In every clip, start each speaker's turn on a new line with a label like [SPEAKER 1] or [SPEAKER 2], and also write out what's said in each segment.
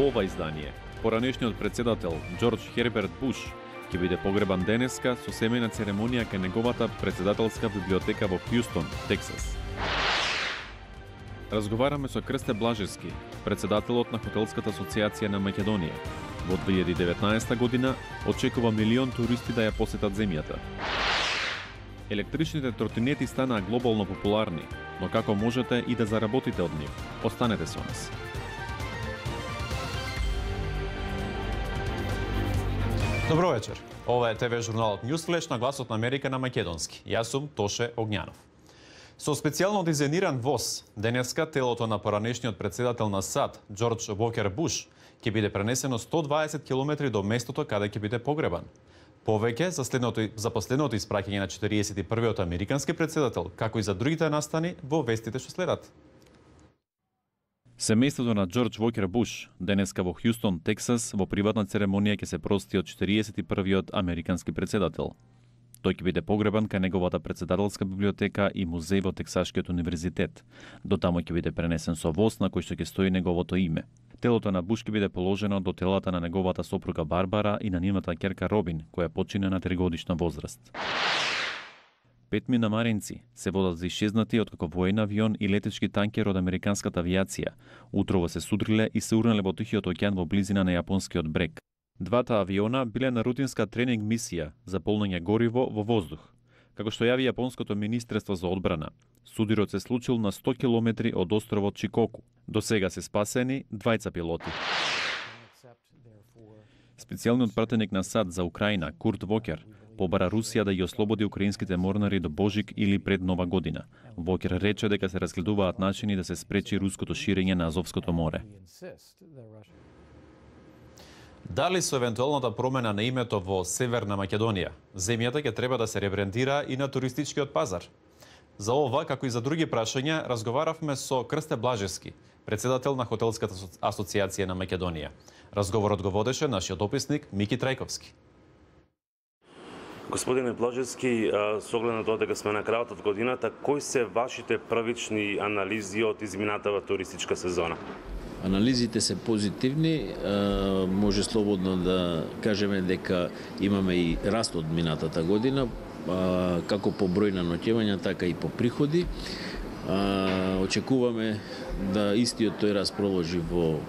[SPEAKER 1] Во ова издание, поранешниот председател Џорџ Херберт Буш ќе биде погребан денеска со семејна церемонија кај неговата председателска библиотека во Хјустон, Тексас. Разговараме со Крсте Блажевски, председателот на Хотелската асоциација на Македонија. Во 2019 година очекува 1 милион туристи да ја посетат земјата. Електричните тротинети станаа глобално популарни, но како можете и да заработите од нив? Останете со нас.
[SPEAKER 2] Добро вечер. Ова е ТВ журналот Newsflash на гласот на Америка на македонски. Јас сум Тоше Огњанов. Со специјално дизајниран воз, денеска телото на поранешниот председател на САД, Џорџ Уокер Буш, ќе биде пренесено 120 километри до местото каде ќе биде погребан. Повеќе за последното испраќање на 41-иот американски председател, како и за другите настани во вестите што следат.
[SPEAKER 1] Семејството на Џорџ Уокер Буш денеска во Хјустон, Тексас, во приватна церемонија ќе се прости од 41-иот американски председател. Тој ќе биде погребан кај неговата председателска библиотека и музеј во Тексашкиот универзитет. До таму ќе биде пренесен со воз на кој што ќе стои неговото име. Телото на Буш ќе биде положено до телата на неговата сопруга Барбара и на нивната ќерка Робин, која почина на 3-годишна возраст. 5 минамаринци се водат за исчезнати откако воен авион и летечки танкер од американската авиација утрово се судриле и се урнале во Тихиот океан во близина на јапонскиот брег. Двата авиона биле на рутинска тренинг мисија за полнење гориво во воздух. Како што јави Јапонското министерство за одбрана, судирот се случил на 100 километри од островот Чикоку. До сега се спасени двајца пилоти. Специјалниот пратеник на САД за Украина, Курт Вокер, побара Русија да ги ослободи украинските морнари до Божик или пред Нова година. Вокер рече дека се разгледуваат начини да се спречи руското ширење на Азовското море.
[SPEAKER 2] Дали со евентуалната промена на името во Северна Македонија, земјата ќе треба да се ребрендира и на туристичкиот пазар? За ова, како и за други прашања, разговаравме со Крсте Блажевски, председател на Хотелската асоциација на Македонија. Разговорот го водеше нашиот дописник Мики Трајковски.
[SPEAKER 3] Господине Блажевски, со оглед на тоа дека сме на крајот од годината, кои се вашите првични анализи од изминатава туристичка сезона?
[SPEAKER 4] Анализите се позитивни, може слободно да кажеме дека имаме и раст од минатата година, како по број на ноќевања, така и по приходи. Очекуваме да истиот тој раст проложи во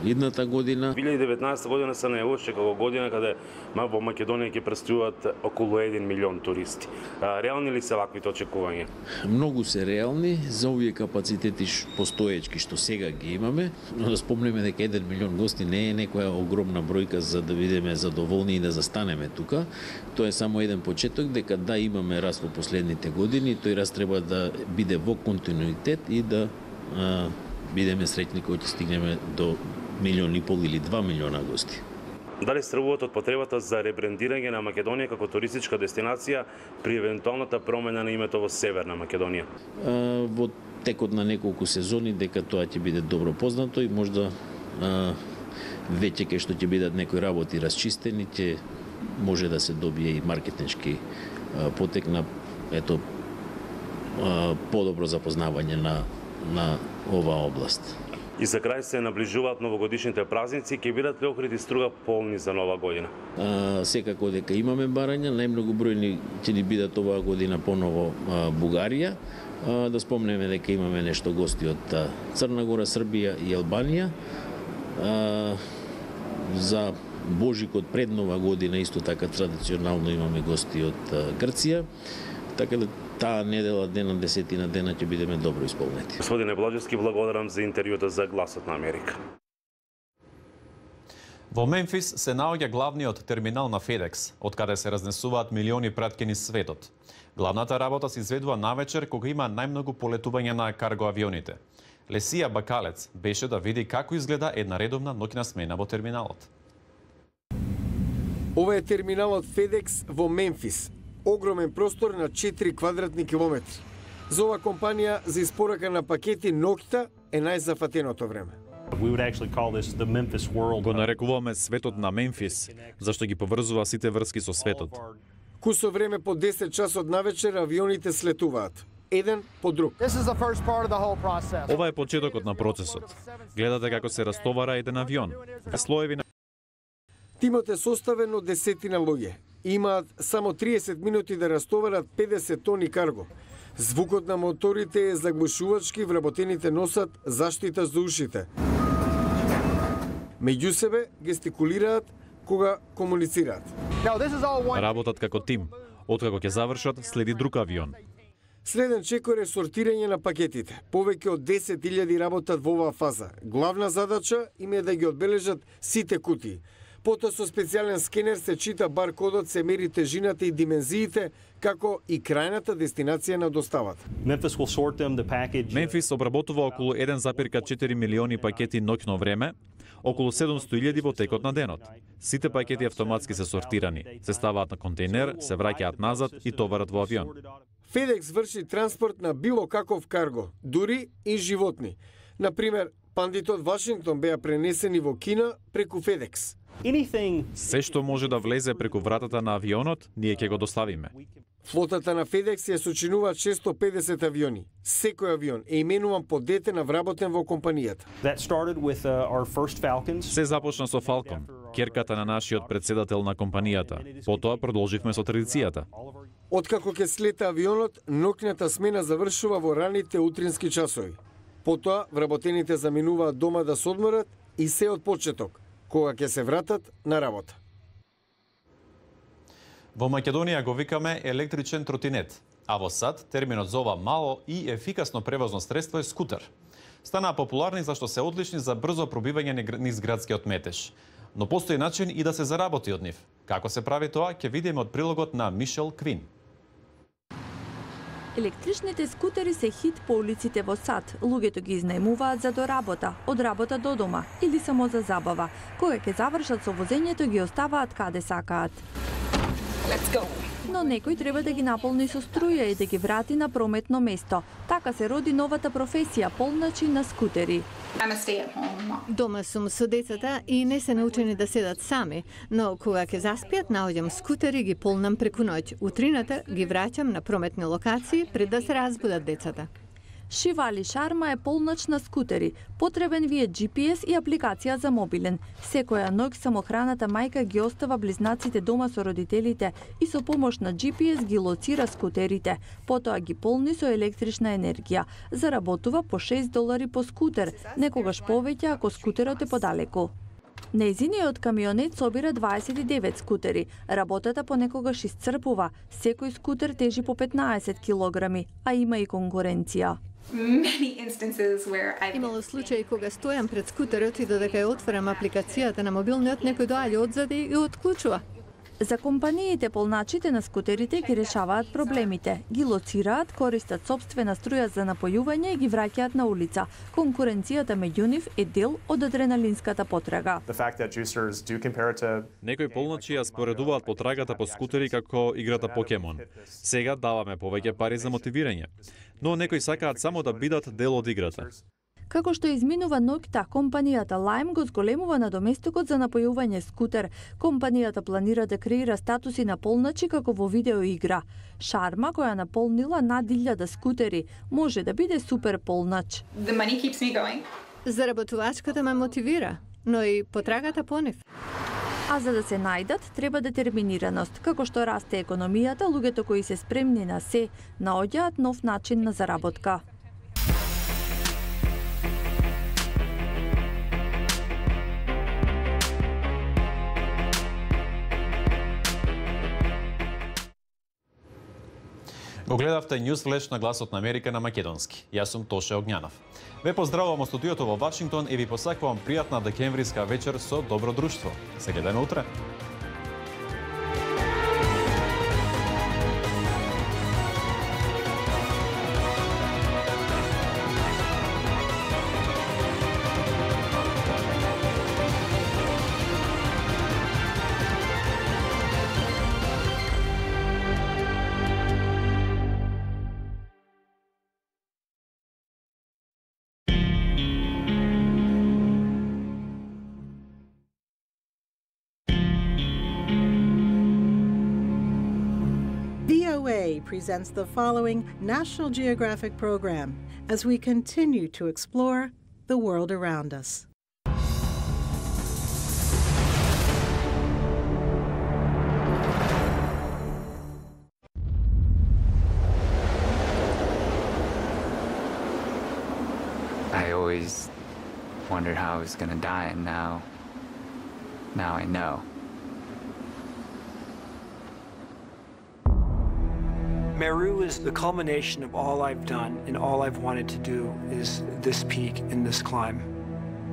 [SPEAKER 4] идната година.
[SPEAKER 3] 2019 година се најавуваше како година каде во Македонија ќе престојуваат околу 1 милион туристи. Реални ли се ваквите очекувања?
[SPEAKER 4] Многу се реални за овие капацитети постоечки што сега ги имаме, но да спомнеме дека 1 милион гости не е некоја огромна бројка за да бидеме задоволни и да застанеме тука. Тоа е само еден почеток дека да имаме раст во последните години, тој раст треба да биде во континуитет и да бидеме среќни кога ќе стигнеме до 1,5 милиона или 2 милиона гости.
[SPEAKER 3] Дали стравуват од потребата за ребрендирање на Македонија како туристичка дестинација при евентуалната промена на името во Северна Македонија?
[SPEAKER 4] Во текот на неколку сезони дека тоа ќе биде добро познато и можда веќе кај што ќе бидат некои работи расчистени, ќе може да се добие и маркетиншки потек на подобро запознавање на оваа област.
[SPEAKER 3] И за крај се наближуваат новогодишните празници, ќе бидат ли Охрид и Струга полни за Нова година?
[SPEAKER 4] Секако дека имаме барања, најмногу бројни ќе ни бидат оваа година поново Бугарија. Да спомнеме дека имаме нешто гости од Црна Гора, Србија и Албанија. За Божикот пред Нова година исто така традиционално имаме гости од Грција. Така да таа недела, дена, 10 дена ќе бидеме добро исполнети.
[SPEAKER 3] Господине Блажевски, благодарам за интервјуто за Гласот на Америка.
[SPEAKER 2] Во Мемфис се наоѓа главниот терминал на FedEx, од каде се разнесуваат милиони праткени светот. Главната работа се изведува навечер кога има најмногу полетување на карго авионите. Лесија Бакалец беше да види како изгледа една редовна ноќна смена во терминалот.
[SPEAKER 5] Ова е терминалот FedEx во Мемфис. Огромен простор на 4 квадратни километри. За ова компанија за испорака на пакети ноќта е најзафатеното време.
[SPEAKER 6] Го нарекуваме светот на Мемфис, зашто ги поврзува сите врски со светот.
[SPEAKER 5] Кусо време по 10 часот навечер авионите слетуваат. еден по друг.
[SPEAKER 6] Ова е почетокот на процесот. Гледате како се растовара еден авион. Слоеви на
[SPEAKER 5] Тимот е составен од 10 луѓе. Имаат само 30 минути да растоварат 50 тони карго. Звукот на моторите е заглушувачки, вработените носат заштита за ушите. Меѓу себе гестикулираат кога комуницираат.
[SPEAKER 6] работат како тим. Откако ќе завршат, следи друг авион.
[SPEAKER 5] Следен чекор е сортирање на пакетите. Повеќе од 10.000 работат во оваа фаза. Главна задача им е да ги одбележат сите кутии. Потоа со специјален скенер се чита баркодот, се мери тежината и димензиите, како и крајната дестинација на доставата.
[SPEAKER 6] Мемфис обработува околу 1,4 милиони пакети ноќно време, околу 700.000 во текот на денот. Сите пакети автоматски се сортирани, се ставаат на контейнер, се враќаат назад и товарат во авион.
[SPEAKER 5] FedEx врши транспорт на било каков карго, дури и животни. Например, пандите од Вашингтон беа пренесени во Кина преку FedEx.
[SPEAKER 6] Се што може да влезе преку вратата на авионот, ние ќе го доставиме.
[SPEAKER 5] Флотата на FedEx ја сочинуваат 650 авиони. Секој авион е именуван по дете на вработен во компанијата.
[SPEAKER 6] Се започна со Falcon, керката на нашиот председател на компанијата. Потоа продолживме со традицијата.
[SPEAKER 5] Откако ќе слета авионот, ноќната смена завршува во раните утрински часови. Потоа вработените заминуваат дома да се одморат и се од почеток, кога ќе се вратат на работа.
[SPEAKER 2] Во Македонија го викаме електричен тротинет, а во САД терминот за ова мало и ефикасно превозно средство е скутер. Станаа популарни зашто се одлични за брзо пробивање низ градскиот метеж. Но постои начин и да се заработи од нив. Како се прави тоа, ќе видиме од прилогот на Мишел Квин.
[SPEAKER 7] Електричните скутери се хит по улиците во САД. Луѓето ги изнаемуваат за до работа, од работа до дома или само за забава. Кога ќе завршат со возењето, ги оставаат каде сакаат. Но некој треба да ги наполни со струја и да ги врати на прометно место. Така се роди новата професија полначи на скутери.
[SPEAKER 8] Дома сум со децата и не се научени да седат сами, но кога ќе заспиат, наоѓам скутери и ги полнам преку ноќ. Утрината ги враќам на прометни локации пред да се разбудат децата.
[SPEAKER 7] Шивали Шарма е полнач на скутери. Потребен ви е GPS и апликација за мобилен. Секоја ноќ самохраната мајка ги остава близнаците дома со родителите и со помош на GPS ги лоцира скутерите. Потоа ги полни со електрична енергија. Заработува по $6 по скутер, некогаш повеќе ако скутерот е подалеку. Нејзиниот камионет собира 29 скутери. Работата понекогаш исцрпува. Секој скутер тежи по 15 килограми, а има и конкуренција.
[SPEAKER 8] Имало случаи кога стојам пред скутерот и додека ја отворам апликацијата на мобилниот, некој доаѓа одзади и отклучува.
[SPEAKER 7] За компаниите полначите на скутерите ги решаваат проблемите. Ги лоцираат, користат собствена струја за напојување и ги враќаат на улица. Конкуренцијата меѓу нив е дел од адреналинската потрага.
[SPEAKER 6] Некои полночи ја споредуваат потрагата по скутери како играта Покемон. Сега даваме повеќе пари за мотивирање, но некои сакаат само да бидат дел од играта.
[SPEAKER 7] Како што изминува ноќта, компанијата Lime го зголемува надоместокот за напојување скутер. Компанијата планира да креира статуси на полначи како во видеоигра. Шарма, која наполнила над 1000 скутери, може да биде супер полнач.
[SPEAKER 8] Заработувачката ме мотивира, но и потрагата по нив.
[SPEAKER 7] А за да се најдат, треба детерминираност. Како што расте економијата, луѓето кои се спремни на се, наоѓаат нов начин на заработка.
[SPEAKER 2] Го гледавте News Flash на Гласот на Америка на македонски. Јас сум Тоше Огњанов. Ве поздравувам од студиото во Вашингтон и ви посакувам пријатна декемвриска вечер со добро друштво. Се гледаме утре.
[SPEAKER 9] presents the following National Geographic program as we continue to explore the world around us.
[SPEAKER 10] I always wondered how I was going to die, and now I know.
[SPEAKER 11] Meru is the culmination of all I've done, and all I've wanted to do is this peak and this climb.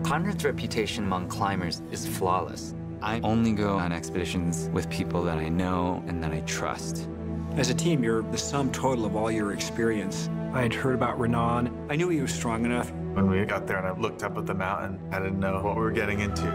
[SPEAKER 10] Conrad's reputation among climbers is flawless. I only go on expeditions with people that I know and that I trust.
[SPEAKER 11] As a team, you're the sum total of all your experience. I had heard about Renan. I knew he was strong enough.
[SPEAKER 12] When we got there and I looked up at the mountain, I didn't know what we were getting into.